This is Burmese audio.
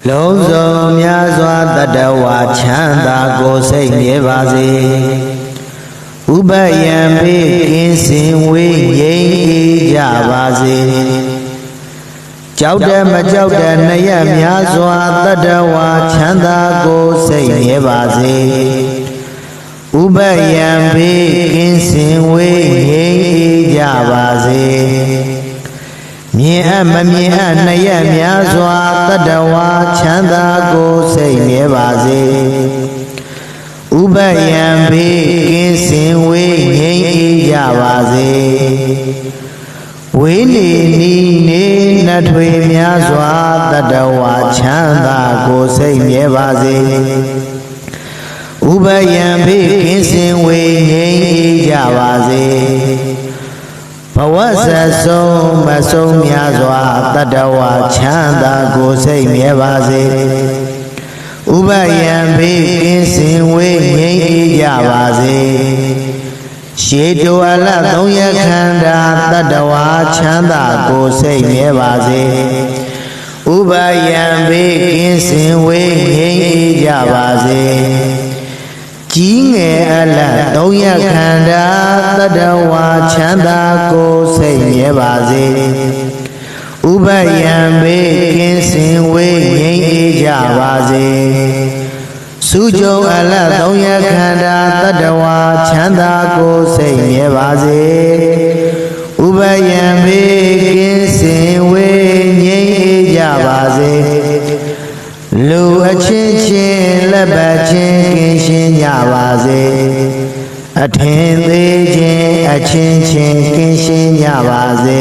လုံးစုံများစွာတတဝါချမ်းသာကိုစိတ်မြဲပါစေဥပယံဘေးကင်းစင်ဝေးငြိမ်းအေးကြပါစေကြောက်တဲ့မကြောက်တဲ့နှရက်များစွာတတဝါချမ်းသာကိုစိတ်မြဲပါစေဥပယံဘေးကင်းစင်ဝေးငြိမ်းအေးကြပါစေမြင်အပ်မမြင်အပ်နှရက်များစွာတတဝါချမ်းသာကိုစိတ်မြဲပါစေဥပယံဘေးကင်းစင်ဝေးငြိမ်းအေးကြပါစေဝေးနေနီးနေနှထွေများစွာတတဝါချမ်းသာကိုစိတ်မြဲပါစေဥပယံဘေးကင်းစင်ဝေးငြိမ်းအေးကြပါစေဘဝဆက်ဆုံးမဆုံးများစွာတတဝါချမ်းသာကိုစိတ်မြဲပါစေဥပယံဘေးကင်းစင်ဝေးငြိမ်းအေးကြပါစေရှေတောအလသုံးရခန္ဓာတတဝါချမ်းသာကိုစိတ်မြဲပါစေဥပယံဘေးကင်းစင်ဝေးငြိမ်းအေးကြပါစေကြီးငယ်အလတ်သုံးရခန္ဓာတတဝါချမ်းသာကိုစိတ်မြဲပါစေဥပယံဘေးကင်းစင်ဝေးငြိမ်းအေးကြပါစေစုကြုံအလတ်သုံးရခန္ဓာတတဝါချမ်းသာကိုစိတ်မြဲပါစေဥပယံဘေးကင်းစင်ဝေးငြိမ်းအေးကြပါစေလူအချင်းချင်းလက်ပတ်ချင်းကင်းရှင်းကြပါစေအထင်သေးခြင်းအချင်းချင်းကင်းရှင်းကြပါစေ